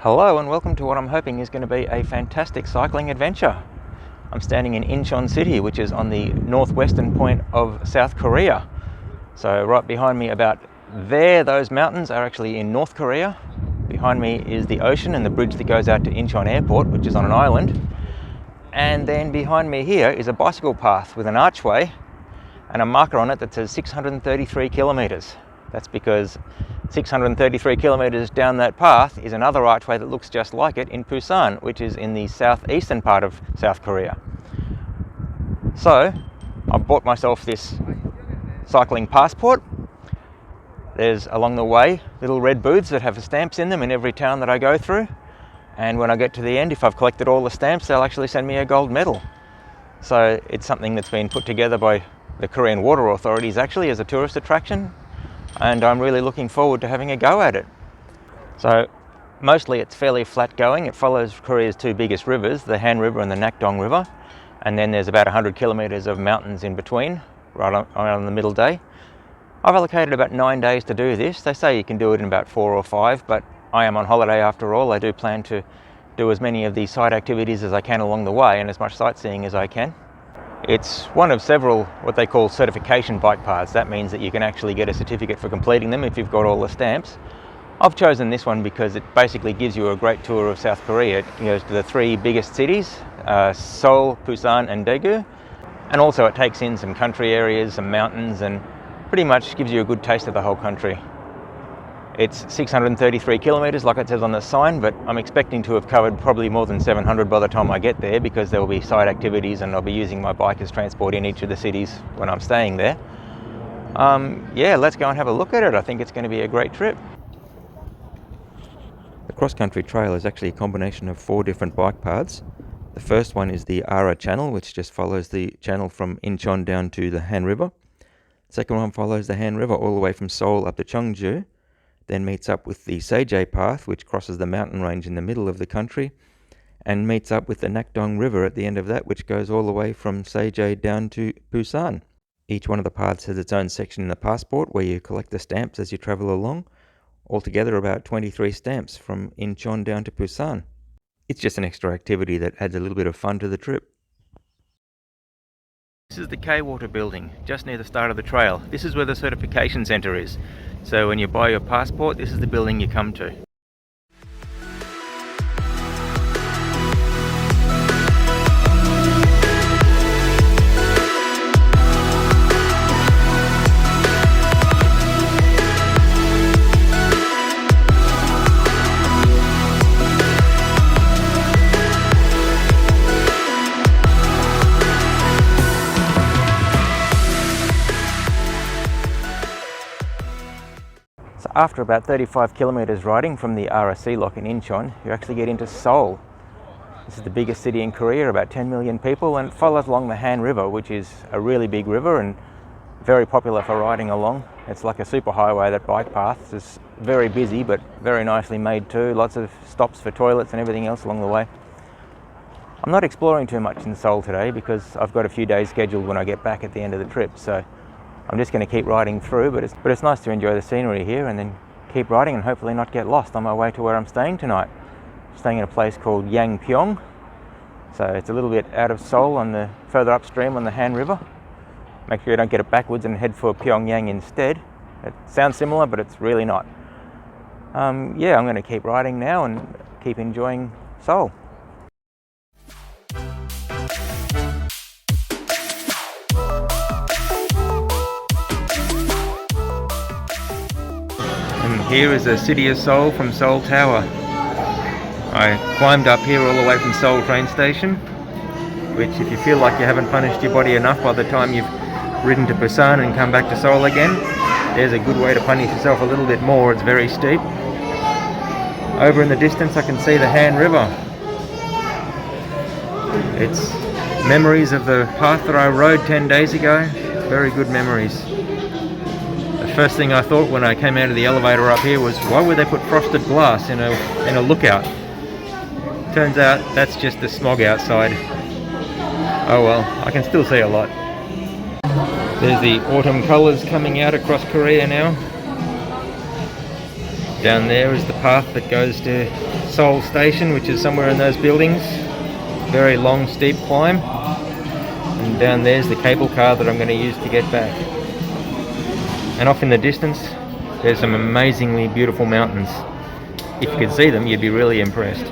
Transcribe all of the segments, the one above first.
Hello and welcome to what I'm hoping is going to be a fantastic cycling adventure. I'm standing in Incheon City, which is on the northwestern point of South Korea. So right behind me about there, those mountains are actually in North Korea. Behind me is the ocean and the bridge that goes out to Incheon Airport, which is on an island. And then behind me here is a bicycle path with an archway and a marker on it that says 633 kilometres. That's because 633 kilometres down that path is another archway that looks just like it in Busan, which is in the southeastern part of South Korea. So I bought myself this cycling passport. There's along the way little red booths that have stamps in them in every town that I go through, and when I get to the end, if I've collected all the stamps, they'll actually send me a gold medal. So it's something that's been put together by the Korean water authorities actually as a tourist attraction, and I'm really looking forward to having a go at it. So mostly it's fairly flat going. It follows Korea's two biggest rivers, the Han River and the Nakdong River, and then there's about 100 kilometres of mountains in between, right on the middle day. I've allocated about 9 days to do this. They say you can do it in about 4 or 5, but I am on holiday after all. I do plan to do as many of these side activities as I can along the way and as much sightseeing as I can. It's one of several what they call certification bike paths. That means that you can actually get a certificate for completing them if you've got all the stamps. I've chosen this one because it basically gives you a great tour of South Korea. It goes to the 3 biggest cities, Seoul, Busan and Daegu. And also it takes in some country areas, some mountains, and pretty much gives you a good taste of the whole country. It's 633 kilometres like it says on the sign, but I'm expecting to have covered probably more than 700 by the time I get there, because there will be side activities and I'll be using my bike as transport in each of the cities when I'm staying there. Yeah, let's go and have a look at it. I think it's going to be a great trip. The cross-country trail is actually a combination of 4 different bike paths. The first one is the Ara Channel, which just follows the channel from Incheon down to the Han River. The second one follows the Han River all the way from Seoul up to Cheongju, then meets up with the Seoul path, which crosses the mountain range in the middle of the country, and meets up with the Nakdong River at the end of that, which goes all the way from Seoul down to Busan. Each one of the paths has its own section in the passport where you collect the stamps as you travel along. Altogether about 23 stamps from Incheon down to Busan. It's just an extra activity that adds a little bit of fun to the trip. This is the K-Water building, just near the start of the trail. This is where the certification centre is. So when you buy your passport, this is the building you come to. After about 35 kilometres riding from the Ara Sea Lock in Incheon, you actually get into Seoul. This is the biggest city in Korea, about 10 million people, and it follows along the Han River, which is a really big river and very popular for riding along. It's like a superhighway, that bike path. It's very busy, but very nicely made too. Lots of stops for toilets and everything else along the way. I'm not exploring too much in Seoul today because I've got a few days scheduled when I get back at the end of the trip, so I'm just going to keep riding through, but it's nice to enjoy the scenery here and then keep riding and hopefully not get lost on my way to where I'm staying tonight. I'm staying in a place called Yangpyeong, so it's a little bit out of Seoul on the further upstream on the Han River. Make sure you don't get it backwards and head for Pyongyang instead. It sounds similar, but it's really not. Yeah, I'm going to keep riding now and keep enjoying Seoul. And here is the city of Seoul from Seoul Tower. I climbed up here all the way from Seoul train station, which if you feel like you haven't punished your body enough by the time you've ridden to Busan and come back to Seoul again, there's a good way to punish yourself a little bit more. It's very steep. Over in the distance I can see the Han River. It's memories of the path that I rode 10 days ago. Very good memories. The first thing I thought when I came out of the elevator up here was, why would they put frosted glass in a lookout? Turns out that's just the smog outside. Oh well, I can still see a lot. There's the autumn colours coming out across Korea now. Down there is the path that goes to Seoul Station, which is somewhere in those buildings. Very long, steep climb. And down there's the cable car that I'm going to use to get back. And off in the distance, there's some amazingly beautiful mountains. If you could see them, you'd be really impressed.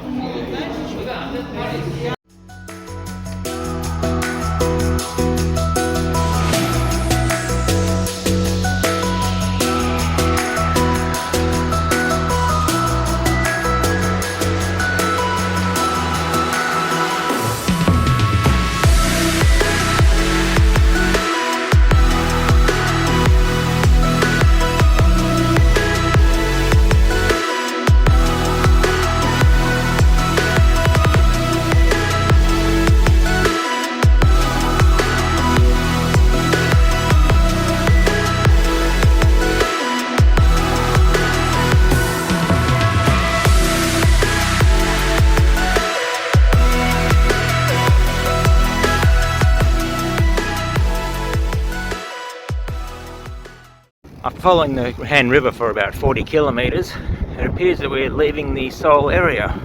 After following the Han River for about 40 kilometres, it appears that we're leaving the Seoul area,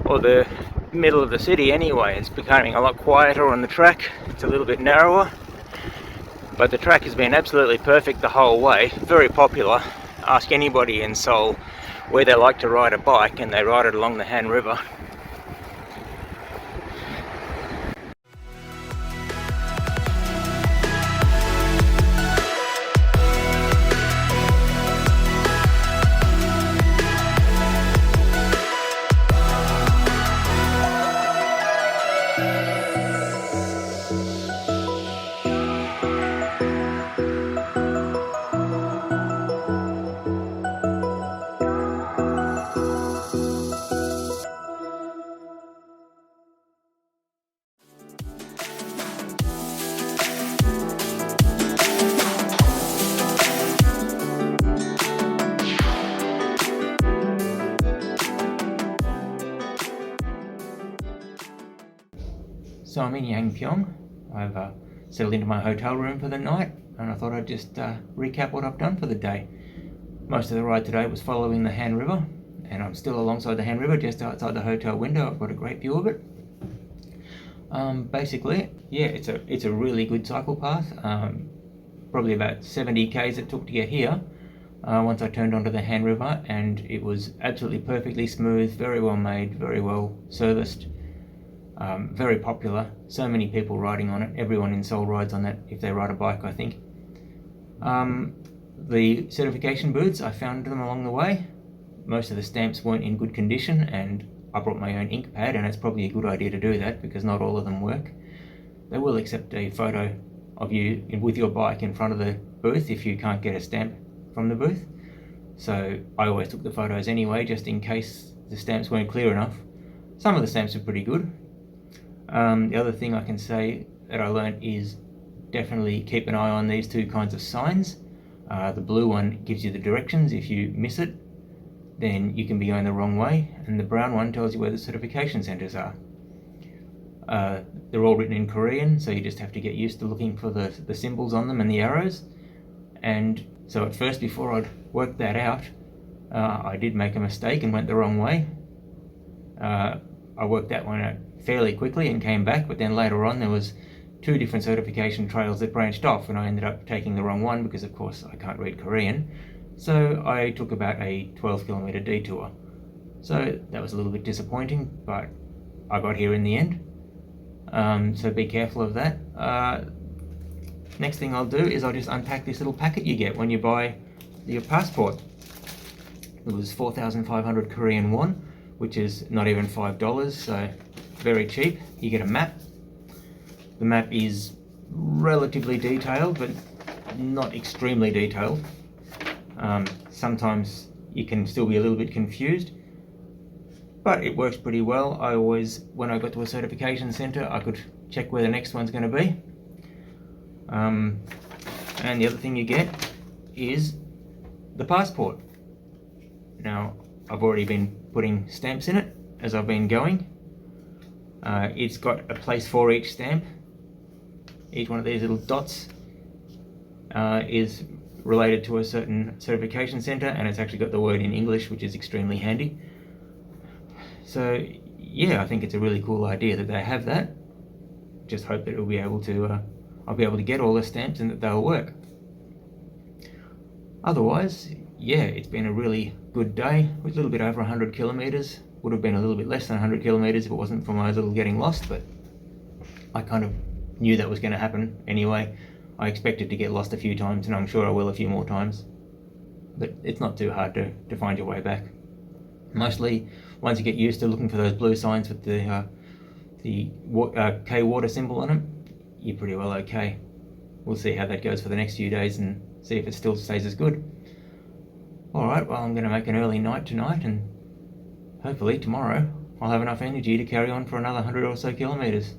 or the middle of the city anyway. It's becoming a lot quieter on the track. It's a little bit narrower, but the track has been absolutely perfect the whole way. Very popular. Ask anybody in Seoul where they like to ride a bike and they ride it along the Han River. So I'm in Yangpyeong. I've settled into my hotel room for the night, and I thought I'd just recap what I've done for the day. Most of the ride today was following the Han River, and I'm still alongside the Han River, just outside the hotel window. I've got a great view of it. Basically, yeah, it's a really good cycle path. Probably about 70 k's it took to get here. Once I turned onto the Han River, and it was absolutely perfectly smooth, very well made, very well serviced. Very popular, so many people riding on it. Everyone in Seoul rides on that if they ride a bike, I think. The certification booths, I found them along the way. Most of the stamps weren't in good condition, and I brought my own ink pad, and it's probably a good idea to do that because not all of them work. They will accept a photo of you with your bike in front of the booth if you can't get a stamp from the booth. So I always took the photos anyway, just in case the stamps weren't clear enough. Some of the stamps are pretty good. The other thing I can say that I learned is definitely keep an eye on these two kinds of signs. The blue one gives you the directions. If you miss it, then you can be going the wrong way, and the brown one tells you where the certification centres are. They're all written in Korean, so you just have to get used to looking for the symbols on them and the arrows. And so at first, before I'd worked that out, I did make a mistake and went the wrong way. I worked that one out fairly quickly and came back, but then later on there was two different certification trails that branched off, and I ended up taking the wrong one because of course I can't read Korean. So I took about a 12-kilometre detour. So that was a little bit disappointing, but I got here in the end. So be careful of that. Next thing I'll do is I'll just unpack this little packet you get when you buy your passport. It was 4,500 Korean won, which is not even $5, so very cheap. You get a map. The map is relatively detailed, but not extremely detailed. Sometimes you can still be a little bit confused, but it works pretty well. I always, when I got to a certification centre, I could check where the next one's going to be. And the other thing you get is the passport. Now, I've already been putting stamps in it as I've been going. It's got a place for each stamp. Each one of these little dots is related to a certain certification centre, and it's actually got the word in English, which is extremely handy. So yeah, I think it's a really cool idea that they have that. Just hope that I'll be able to get all the stamps and that they'll work. Otherwise, yeah, it's been a really good day. It was a little bit over 100 kilometres. Would have been a little bit less than 100 kilometres if it wasn't for my little getting lost, but I kind of knew that was going to happen anyway. I expected to get lost a few times, and I'm sure I will a few more times. But it's not too hard to find your way back. Mostly, once you get used to looking for those blue signs with the K water symbol on them, you're pretty well okay. We'll see how that goes for the next few days and see if it still stays as good. Alright, well, I'm going to make an early night tonight, and hopefully tomorrow I'll have enough energy to carry on for another 100 or so kilometres.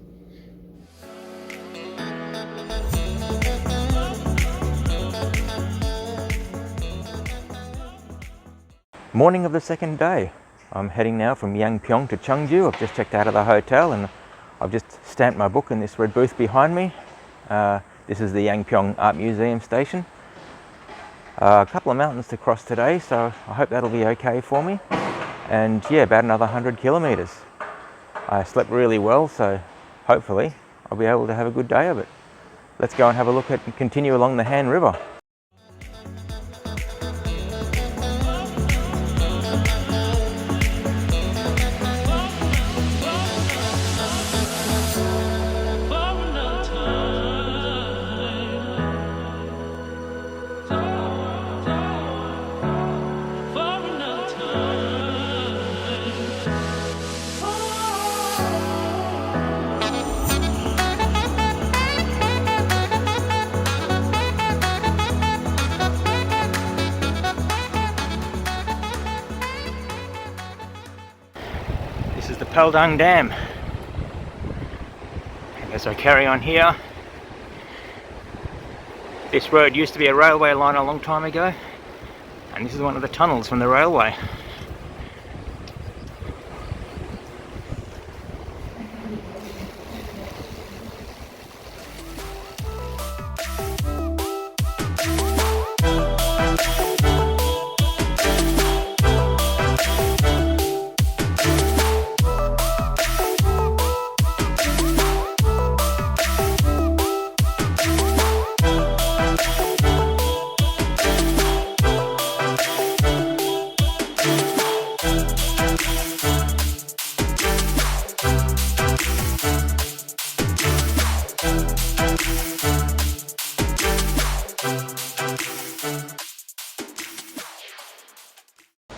Morning of the second day. I'm heading now from Yangpyeong to Cheongju. I've just checked out of the hotel and I've just stamped my book in this red booth behind me. This is the Yangpyeong Art Museum station. A couple of mountains to cross today, so I hope that'll be okay for me. And yeah, about another 100 kilometres. I slept really well, so hopefully I'll be able to have a good day of it. Let's go and have a look at and continue along the Han River. This is the Paldang Dam. As I carry on here, this road used to be a railway line a long time ago, and this is one of the tunnels from the railway.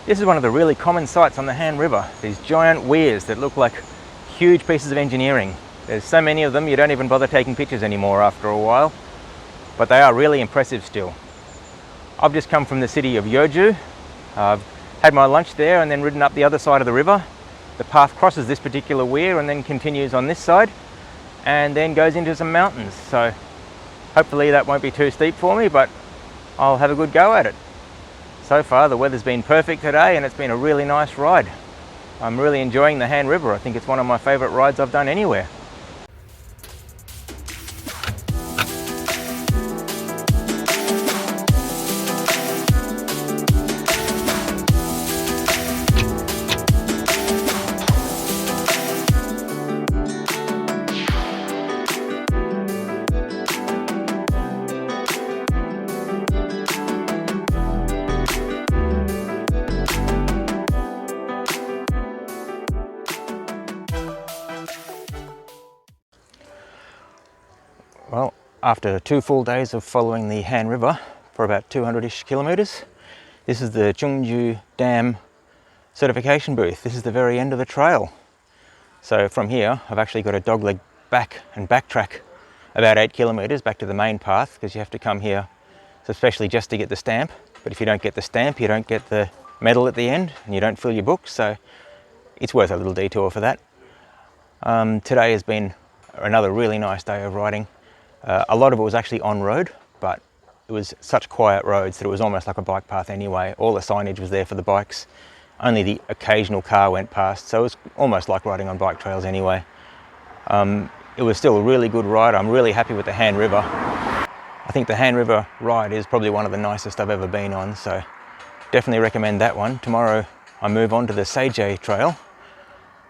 This is one of the really common sights on the Han River, these giant weirs that look like huge pieces of engineering. There's so many of them you don't even bother taking pictures anymore after a while, but they are really impressive still. I've just come from the city of Yeoju. I've had my lunch there and then ridden up the other side of the river. The path crosses this particular weir and then continues on this side and then goes into some mountains. So hopefully that won't be too steep for me, but I'll have a good go at it. So far the weather's been perfect today and it's been a really nice ride. I'm really enjoying the Han River. I think it's one of my favourite rides I've done anywhere. Well, after 2 full days of following the Han River for about 200-ish kilometres, this is the Cheongju Dam certification booth. This is the very end of the trail. So from here, I've actually got to dogleg back and backtrack about 8 kilometres back to the main path, because you have to come here, especially just to get the stamp. But if you don't get the stamp, you don't get the medal at the end, and you don't fill your book, so it's worth a little detour for that. Today has been another really nice day of riding. A lot of it was actually on road, but it was such quiet roads that it was almost like a bike path anyway. All the signage was there for the bikes. Only the occasional car went past, so it was almost like riding on bike trails anyway. It was still a really good ride. I'm really happy with the Han River. I think the Han River ride is probably one of the nicest I've ever been on, so definitely recommend that one. Tomorrow I move on to the Seoul trail.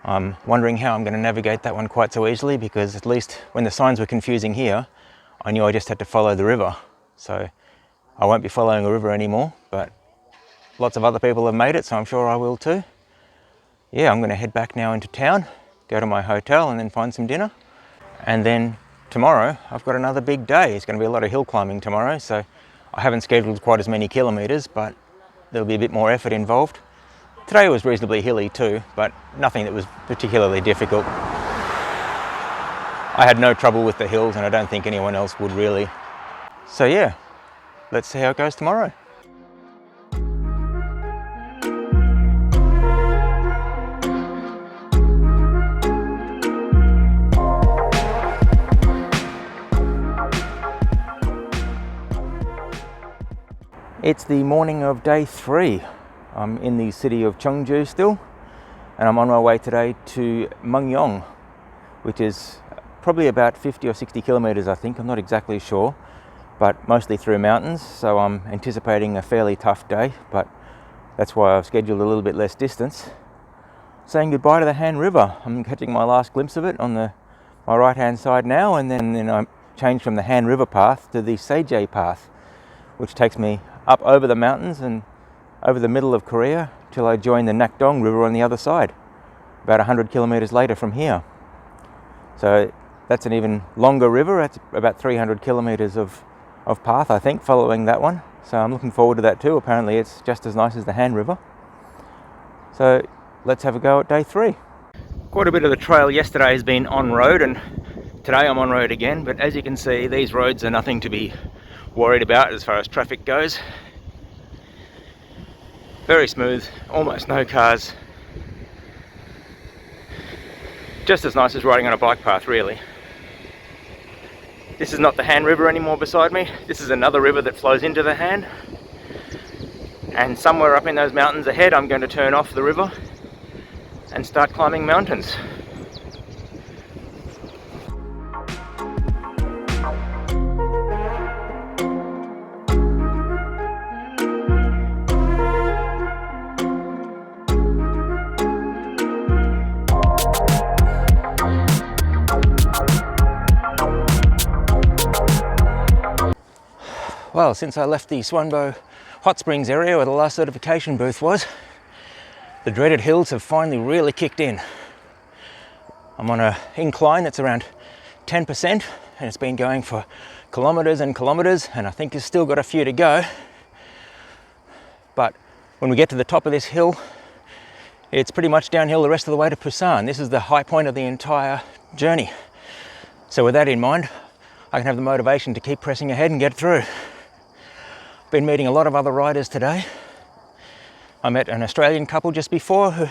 I'm wondering how I'm going to navigate that one quite so easily, because at least when the signs were confusing here, I knew I just had to follow the river. So I won't be following a river anymore, but lots of other people have made it, so I'm sure I will too. Yeah, I'm going to head back now into town, go to my hotel and then find some dinner. And then tomorrow I've got another big day. It's going to be a lot of hill climbing tomorrow, so I haven't scheduled quite as many kilometres, but there'll be a bit more effort involved. Today was reasonably hilly too, but nothing that was particularly difficult. I had no trouble with the hills, and I don't think anyone else would really. So yeah, let's see how it goes tomorrow. It's the morning of day 3. I'm in the city of Cheongju still, and I'm on my way today to Mungyong, which is probably about 50 or 60 kilometres, I think. I'm not exactly sure, but mostly through mountains, so I'm anticipating a fairly tough day, but that's why I've scheduled a little bit less distance. Saying goodbye to the Han River. I'm catching my last glimpse of it on my right hand side now, and then I change from the Han River path to the Seoul path, which takes me up over the mountains and over the middle of Korea till I join the Nakdong River on the other side, about 100 kilometres later from here. So that's an even longer river. That's about 300 kilometres of path, I think, following that one. So I'm looking forward to that too. Apparently it's just as nice as the Han River. So let's have a go at day 3. Quite a bit of the trail yesterday has been on road, and today I'm on road again, but as you can see, these roads are nothing to be worried about as far as traffic goes. Very smooth, almost no cars. Just as nice as riding on a bike path, really. This is not the Han River anymore beside me. This is another river that flows into the Han. And somewhere up in those mountains ahead, I'm going to turn off the river and start climbing mountains. Well, since I left the Swanbo hot springs area where the last certification booth was, the dreaded hills have finally really kicked in. I'm on an incline that's around 10%, and it's been going for kilometres and kilometres, and I think it's still got a few to go. But when we get to the top of this hill, it's pretty much downhill the rest of the way to Busan. This is the high point of the entire journey. So with that in mind, I can have the motivation to keep pressing ahead and get through. Been meeting a lot of other riders today. I met an Australian couple just before who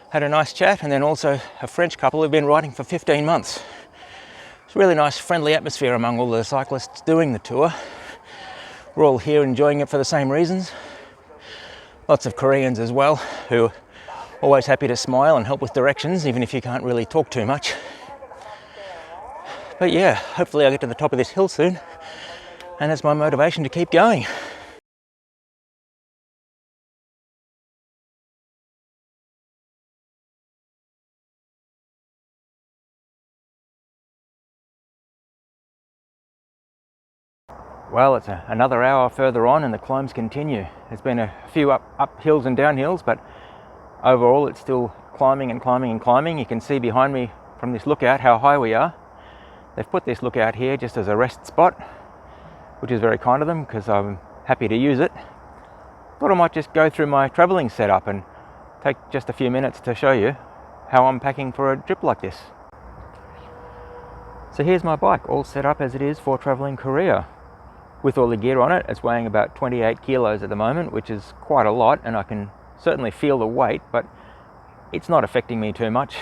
had a nice chat, and then also a French couple who've been riding for 15 months. It's a really nice, friendly atmosphere among all the cyclists doing the tour. We're all here enjoying it for the same reasons. Lots of Koreans as well, who are always happy to smile and help with directions, even if you can't really talk too much. But yeah, hopefully I'll get to the top of this hill soon, and that's my motivation to keep going. Well, it's another hour further on and the climbs continue. There's been a few up hills and down hills, but overall it's still climbing and climbing and climbing. You can see behind me from this lookout how high we are. They've put this lookout here just as a rest spot, which is very kind of them because I'm happy to use it. Thought I might just go through my travelling setup and take just a few minutes to show you how I'm packing for a trip like this. So here's my bike, all set up as it is for travelling Korea. With all the gear on it, it's weighing about 28 kilos at the moment, which is quite a lot, and I can certainly feel the weight, but it's not affecting me too much.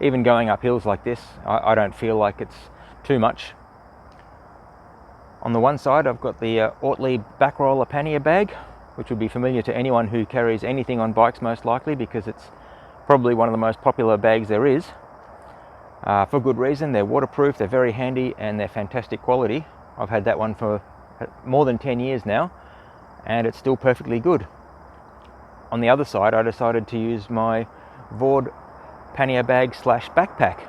Even going up hills like this, I don't feel like it's too much. On the one side, I've got the Ortley back roller pannier bag, which would be familiar to anyone who carries anything on bikes most likely, because it's probably one of the most popular bags there is. For good reason. They're waterproof, they're very handy, and they're fantastic quality. I've had that one for more than 10 years now, and it's still perfectly good. On the other side, I decided to use my Vord pannier bag slash backpack.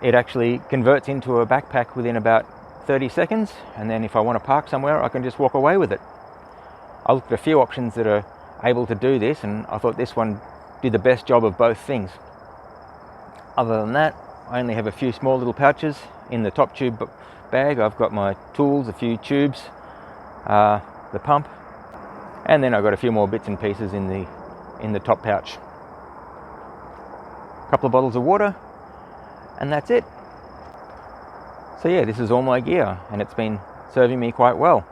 It actually converts into a backpack within about 30 seconds, and then if I want to park somewhere, I can just walk away with it. I looked at a few options that are able to do this, and I thought this one did the best job of both things. Other than that, I only have a few small little pouches in the top tube bag. I've got my tools, a few tubes, the pump, and then I've got a few more bits and pieces in the top pouch. A couple of bottles of water, and that's it. So yeah, this is all my gear, and it's been serving me quite well.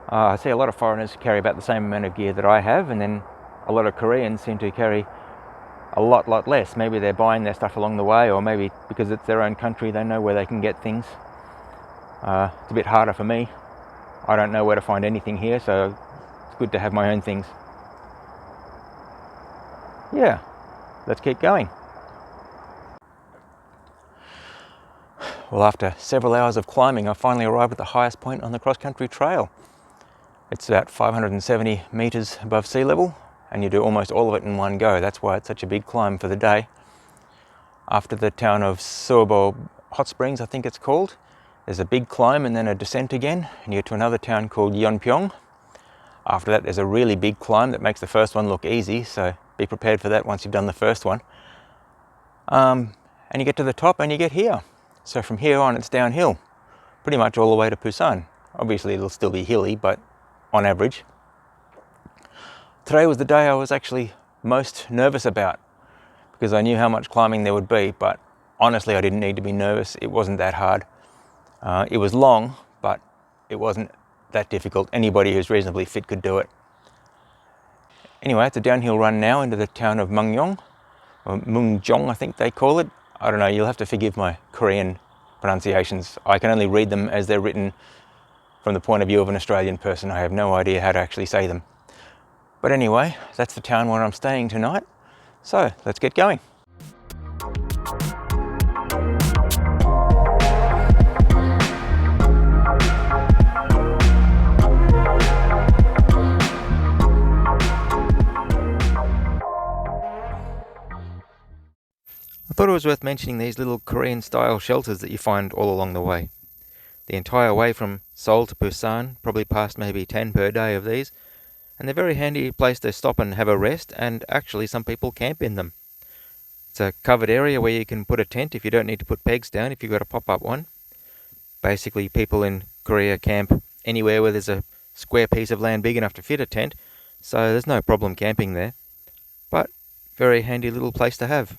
I see a lot of foreigners carry about the same amount of gear that I have, and then a lot of Koreans seem to carry a lot less. Maybe they're buying their stuff along the way, or maybe because it's their own country, they know where they can get things. It's a bit harder for me. I don't know where to find anything here, so it's good to have my own things. Yeah, let's keep going. Well, after several hours of climbing, I finally arrived at the highest point on the cross-country trail. It's about 570 meters above sea level, and you do almost all of it in one go. That's why it's such a big climb for the day. After the town of Seoul Hot Springs, I think it's called, there's a big climb and then a descent again, and you get to another town called Yeonpyeong. After that, there's a really big climb that makes the first one look easy, so be prepared for that once you've done the first one. And you get to the top and you get here. So from here on, it's downhill, pretty much all the way to Busan. Obviously, it'll still be hilly, but on average. Today was the day I was actually most nervous about, because I knew how much climbing there would be, but honestly, I didn't need to be nervous. It wasn't that hard. It was long, but it wasn't that difficult. Anybody who's reasonably fit could do it. Anyway, it's a downhill run now into the town of Mungyong, or Mungjong, I think they call it. I don't know, you'll have to forgive my Korean pronunciations. I can only read them as they're written from the point of view of an Australian person. I have no idea how to actually say them. But anyway, that's the town where I'm staying tonight. So let's get going. I thought it was worth mentioning these little Korean style shelters that you find all along the way. The entire way from Seoul to Busan, probably past maybe 10 per day of these, and they're a very handy place to stop and have a rest, and actually some people camp in them. It's a covered area where you can put a tent if you don't need to put pegs down, if you've got a pop-up one. Basically, people in Korea camp anywhere where there's a square piece of land big enough to fit a tent, so there's no problem camping there. But very handy little place to have.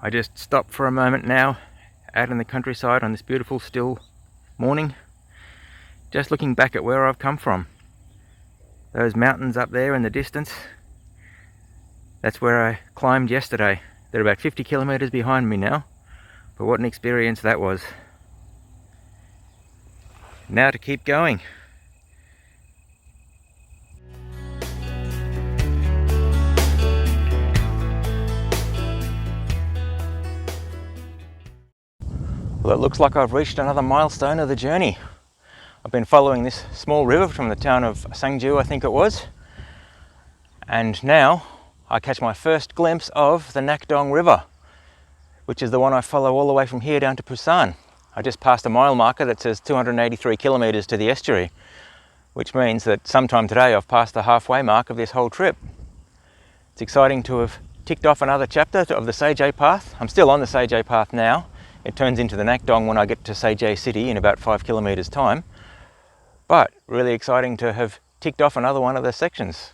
I just stopped for a moment now out in the countryside on this beautiful still morning, just looking back at where I've come from. Those mountains up there in the distance, that's where I climbed yesterday. They're about 50 kilometers behind me now, but what an experience that was. Now to keep going. Well, it looks like I've reached another milestone of the journey. I've been following this small river from the town of Sangju, I think it was, and now I catch my first glimpse of the Nakdong River, which is the one I follow all the way from here down to Busan. I just passed a mile marker that says 283 kilometers to the estuary, which means that sometime today I've passed the halfway mark of this whole trip. It's exciting to have ticked off another chapter of the Seoul path. I'm still on the Seoul path now. It turns into the Nakdong when I get to Seoul city in about 5 kilometers time. But really exciting to have ticked off another one of the sections.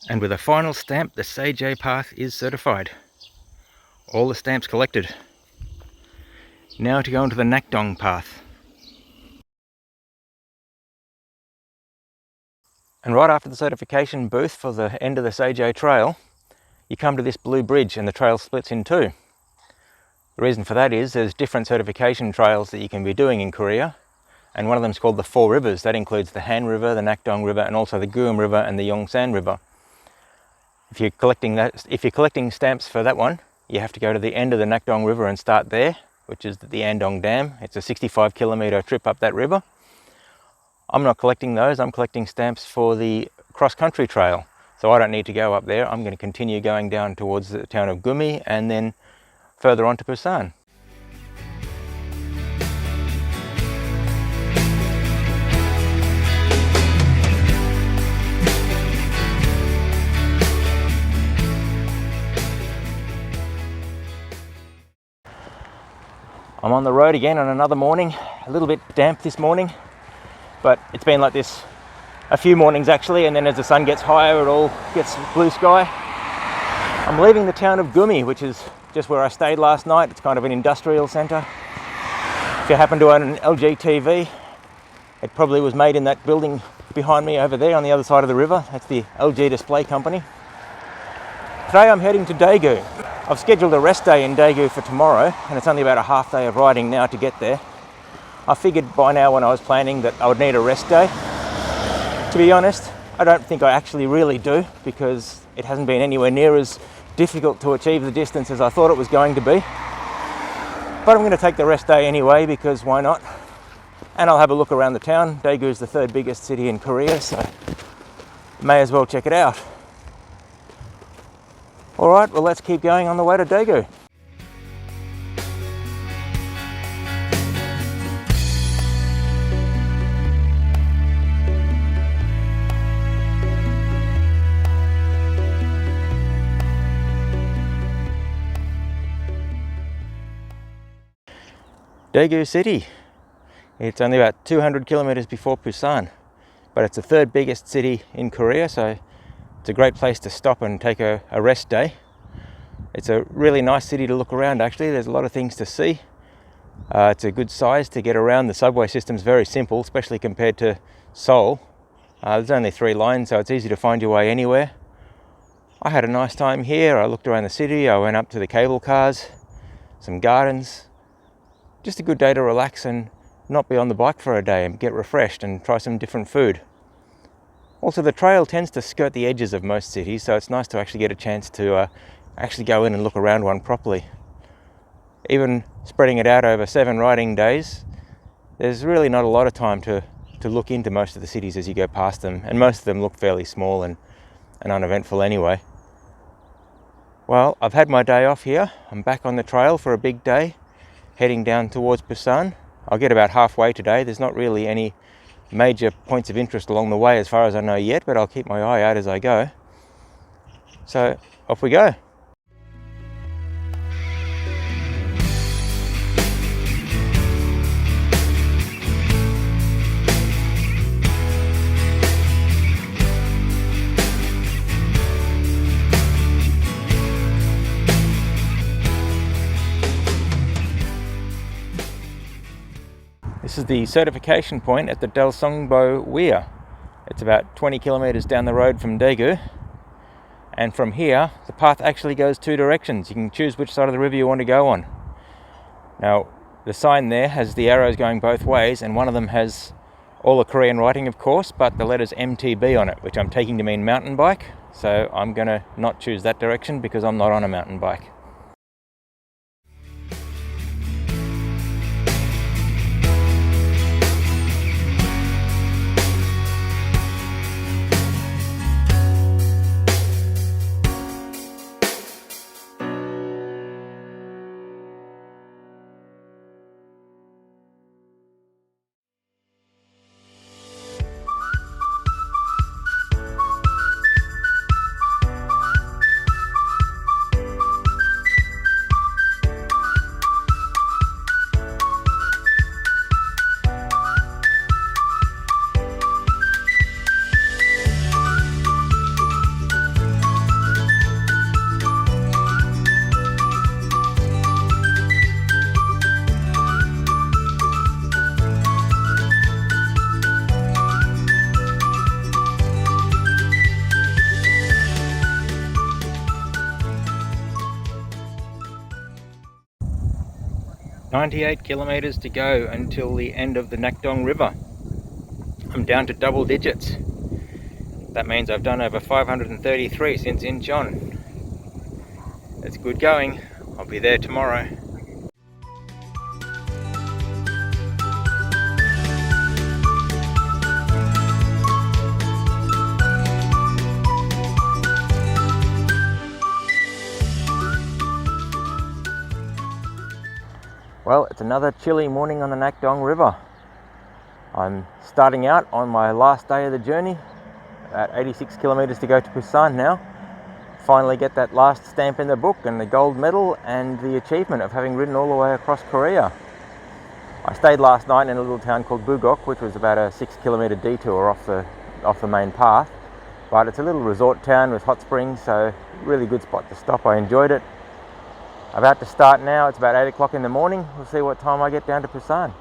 And with a final stamp, the Seoul path is certified. All the stamps collected. Now to go onto the Nakdong path. And right after the certification booth for the end of the Seoul trail, you come to this blue bridge and the trail splits in two. The reason for that is there's different certification trails that you can be doing in Korea, and one of them is called the Four Rivers. That includes the Han River, the Nakdong River, and also the Guam River and the Yongsan River. If you're collecting stamps for that one, you have to go to the end of the Nakdong River and start there, which is the Andong Dam. It's a 65 kilometer trip up that river. I'm not collecting those, I'm collecting stamps for the cross-country trail. So I don't need to go up there. I'm going to continue going down towards the town of Gumi and then further on to Busan. I'm on the road again on another morning, a little bit damp this morning, but it's been like this a few mornings actually, and then as the sun gets higher it all gets blue sky. I'm leaving the town of Gumi, which is just where I stayed last night. It's kind of an industrial centre. If you happen to own an LG TV, it probably was made in that building behind me over there on the other side of the river. That's the LG display company. Today I'm heading to Daegu. I've scheduled a rest day in Daegu for tomorrow, and it's only about a half day of riding now to get there. I figured by now when I was planning that I would need a rest day. To be honest, I don't think I actually really do, because it hasn't been anywhere near as difficult to achieve the distance as I thought it was going to be. But I'm going to take the rest day anyway, because why not? And I'll have a look around the town. Daegu is the third biggest city in Korea, so may as well check it out. Alright, well let's keep going on the way to Daegu. Daegu City. It's only about 200 kilometers before Busan, but it's the third biggest city in Korea, so it's a great place to stop and take a rest day. It's a really nice city to look around actually. There's a lot of things to see. It's a good size to get around. The subway system's very simple, especially compared to Seoul. There's only 3 lines, so it's easy to find your way anywhere. I had a nice time here. I looked around the city. I went up to the cable cars, some gardens. Just a good day to relax and not be on the bike for a day and get refreshed and try some different food. Also, the trail tends to skirt the edges of most cities, so it's nice to actually get a chance to actually go in and look around one properly. Even spreading it out over 7 riding days, there's really not a lot of time to look into most of the cities as you go past them, and most of them look fairly small and uneventful anyway. Well, I've had my day off here. I'm back on the trail for a big day, heading down towards Busan. I'll get about halfway today. There's not really any major points of interest along the way as far as I know yet, but I'll keep my eye out as I go. So off we go. This is the certification point at the Dalsongbo Weir. It's about 20 kilometers down the road from Daegu. And from here, the path actually goes two directions. You can choose which side of the river you want to go on. Now, the sign there has the arrows going both ways, and one of them has all the Korean writing, of course, but the letters MTB on it, which I'm taking to mean mountain bike. So I'm going to not choose that direction because I'm not on a mountain bike. "98 kilometers to go until the end of the Nakdong River. I'm down to double digits. That means I've done over 533 since Incheon. It's good going. I'll be there tomorrow. Well, it's another chilly morning on the Nakdong River. I'm starting out on my last day of the journey, about 86 kilometers to go to Busan now. Finally get that last stamp in the book and the gold medal and the achievement of having ridden all the way across Korea. I stayed last night in a little town called Bugok, which was about a 6-kilometer detour off the main path. But it's a little resort town with hot springs, so really good spot to stop. I enjoyed it. About to start now. It's about 8 o'clock in the morning. We'll see what time I get down to Busan.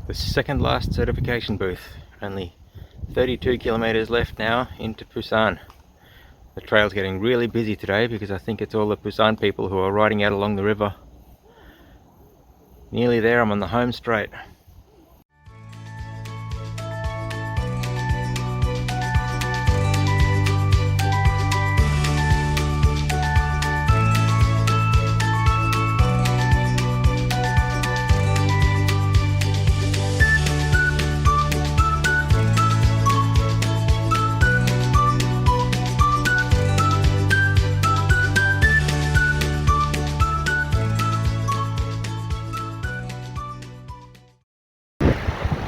The second last certification booth. Only 32 kilometers left now into Busan. The trail's getting really busy today because I think it's all the Busan people who are riding out along the river. Nearly there, I'm on the home straight.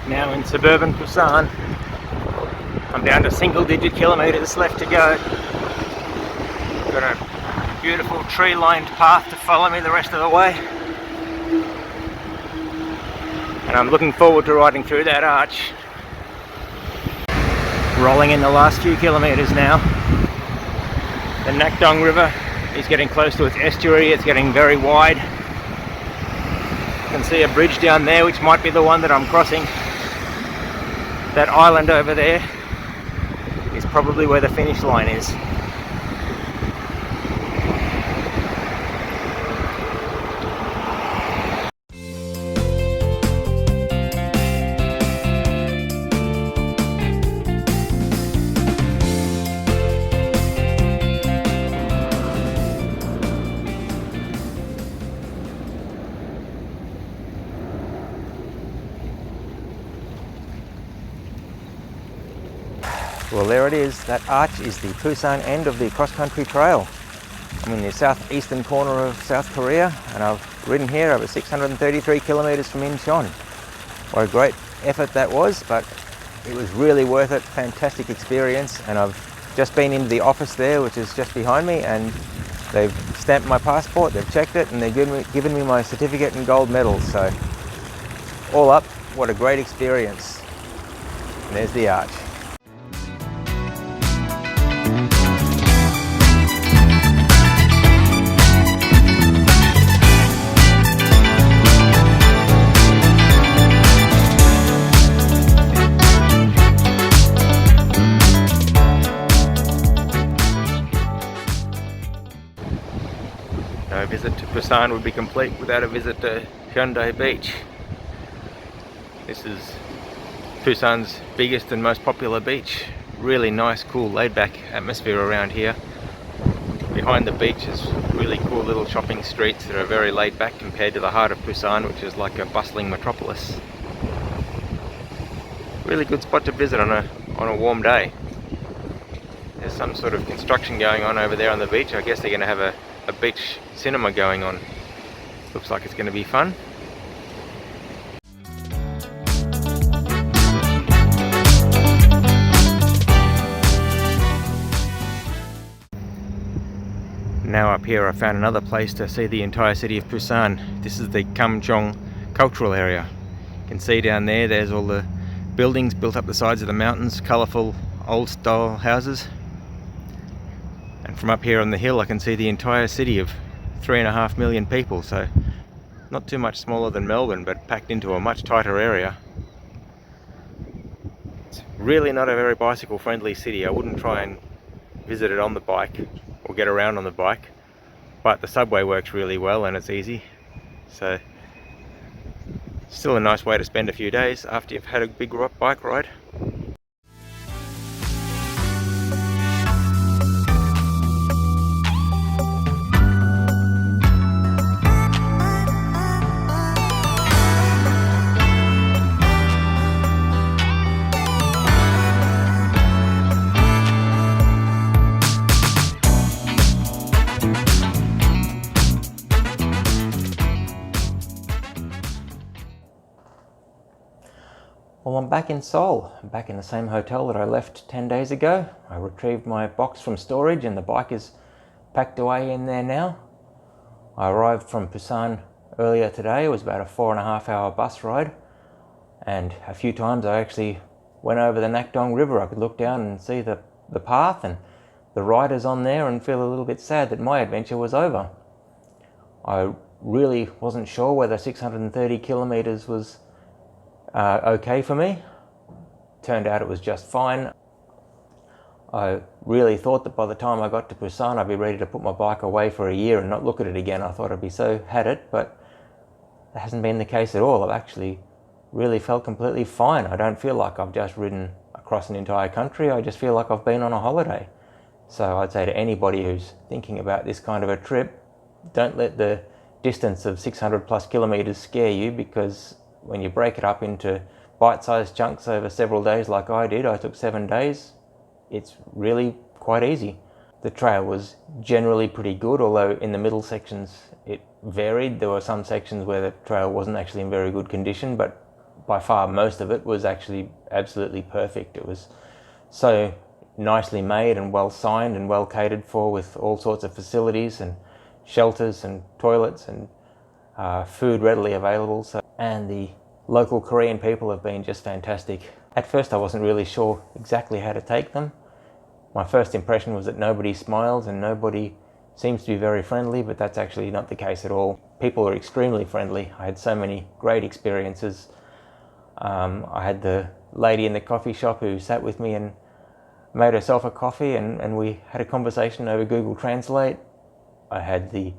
Now in suburban Busan. I'm down to single-digit kilometers left to go. Got a beautiful tree-lined path to follow me the rest of the way. And I'm looking forward to riding through that arch. Rolling in the last few kilometers now. The Nakdong River is getting close to its estuary. It's getting very wide. You can see a bridge down there, which might be the one that I'm crossing. That island over there is probably where the finish line is. Well, there it is. That arch is the Busan end of the cross-country trail. I'm in the southeastern corner of South Korea, and I've ridden here over 633 kilometers from Incheon. What a great effort that was, but it was really worth it. Fantastic experience, and I've just been into the office there, which is just behind me, and they've stamped my passport, they've checked it, and they've given me my certificate and gold medal. So all up, what a great experience. And there's the arch. No visit to Busan would be complete without a visit to Hyundai Beach. This is Busan's biggest and most popular beach. Really nice, cool, laid-back atmosphere around here. Behind the beach is really cool little shopping streets that are very laid-back compared to the heart of Busan, which is like a bustling metropolis. Really good spot to visit on a warm day. There's some sort of construction going on over there on the beach. I guess they're going to have a beach cinema going on. Looks like it's going to be fun. Now up here I found another place to see the entire city of Busan. This is the Kamjong cultural area. You can see down there, there's all the buildings built up the sides of the mountains, colourful old style houses. And from up here on the hill I can see the entire city of 3.5 million people, so not too much smaller than Melbourne, but packed into a much tighter area. It's really not a very bicycle friendly city. I wouldn't try and visit it on the bike or get around on the bike, but the subway works really well and it's easy, so still a nice way to spend a few days after you've had a big bike ride. Well, I'm back in Seoul. I'm back in the same hotel that I left 10 days ago. I retrieved my box from storage and the bike is packed away in there now. I arrived from Busan earlier today. It was about a 4.5 hour bus ride, and a few times I actually went over the Nakdong River. I could look down and see the path and the riders on there and feel a little bit sad that my adventure was over. I really wasn't sure whether 630 kilometers was okay for me. Turned out it was just fine. I really thought that by the time I got to Busan I'd be ready to put my bike away for a year and not look at it again. I thought I'd be so had it, but that hasn't been the case at all. I've actually really felt completely fine. I don't feel like I've just ridden across an entire country. I just feel like I've been on a holiday. So I'd say to anybody who's thinking about this kind of a trip, don't let the distance of 600 plus kilometers scare you, because when you break it up into bite-sized chunks over several days like I did, I took 7 days, it's really quite easy. The trail was generally pretty good, although in the middle sections it varied. There were some sections where the trail wasn't actually in very good condition, but by far most of it was actually absolutely perfect. It was so nicely made and well signed and well catered for, with all sorts of facilities and shelters and toilets and food readily available. And the local Korean people have been just fantastic. At first I wasn't really sure exactly how to take them. My first impression was that nobody smiles and nobody seems to be very friendly, but that's actually not the case at all. People are extremely friendly. I had so many great experiences. I had the lady in the coffee shop who sat with me and made herself a coffee, and we had a conversation over Google Translate. I had the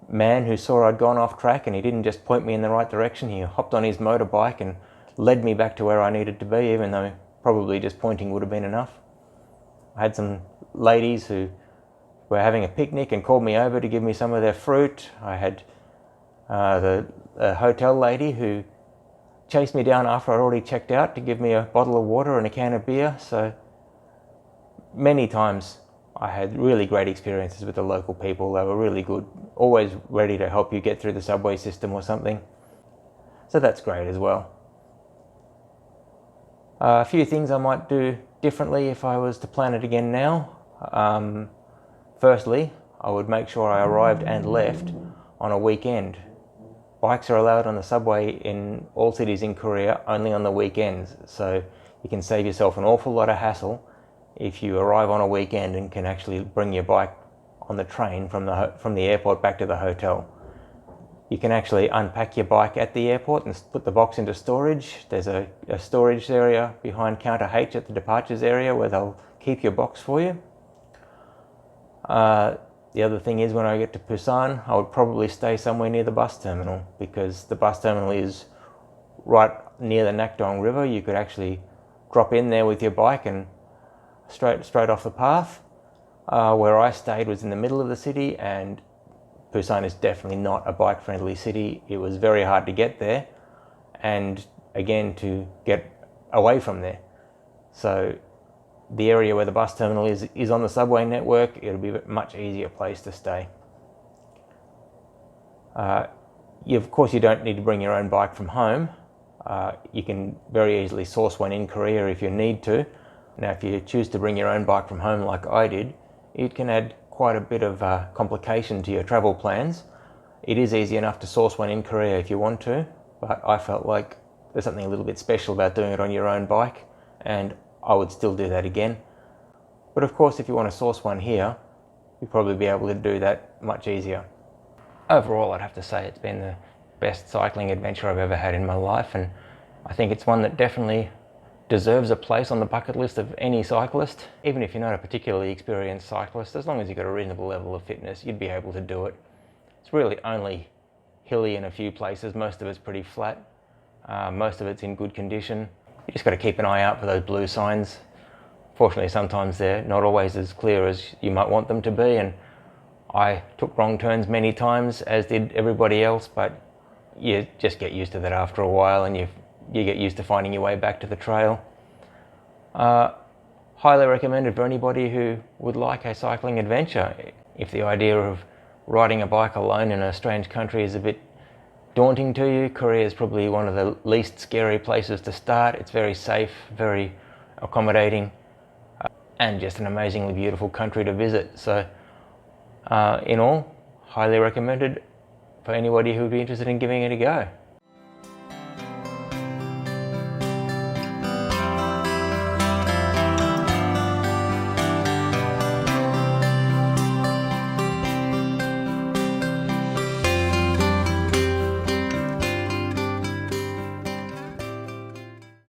man who saw I'd gone off track, and he didn't just point me in the right direction. He hopped on his motorbike and led me back to where I needed to be, even though probably just pointing would have been enough. I had some ladies who were having a picnic and called me over to give me some of their fruit. I had the hotel lady who chased me down after I'd already checked out to give me a bottle of water and a can of beer. So many times I had really great experiences with the local people. They were really good, always ready to help you get through the subway system or something. So that's great as well. A few things I might do differently if I was to plan it again now. Firstly, I would make sure I arrived and left on a weekend. Bikes are allowed on the subway in all cities in Korea only on the weekends, so you can save yourself an awful lot of hassle if you arrive on a weekend and can actually bring your bike on the train from the airport back to the hotel. You can actually unpack your bike at the airport and put the box into storage. There's a storage area behind counter H at the departures area where they'll keep your box for you. The other thing is, when I get to Busan, I would probably stay somewhere near the bus terminal, because the bus terminal is right near the Nakdong River. You could actually drop in there with your bike and straight off the path. Where I stayed was in the middle of the city, and Busan is definitely not a bike-friendly city. It was very hard to get there, and again to get away from there. So the area where the bus terminal is on the subway network. It'll be a much easier place to stay. Of course, you don't need to bring your own bike from home. You can very easily source one in Korea if you need to. Now, if you choose to bring your own bike from home like I did, it can add quite a bit of complication to your travel plans. It is easy enough to source one in Korea if you want to, but I felt like there's something a little bit special about doing it on your own bike, and I would still do that again. But of course, if you want to source one here, you'll probably be able to do that much easier. Overall, I'd have to say it's been the best cycling adventure I've ever had in my life, and I think it's one that definitely deserves a place on the bucket list of any cyclist. Even if you're not a particularly experienced cyclist, as long as you've got a reasonable level of fitness, you'd be able to do it. It's really only hilly in a few places. Most of it's pretty flat. Most of it's in good condition. You just got to keep an eye out for those blue signs. Fortunately, sometimes they're not always as clear as you might want them to be, and I took wrong turns many times, as did everybody else, but you just get used to that after a while, and you get used to finding your way back to the trail. Highly recommended for anybody who would like a cycling adventure. If the idea of riding a bike alone in a strange country is a bit daunting to you, Korea is probably one of the least scary places to start. It's very safe, very accommodating, and just an amazingly beautiful country to visit. So in all, highly recommended for anybody who would be interested in giving it a go.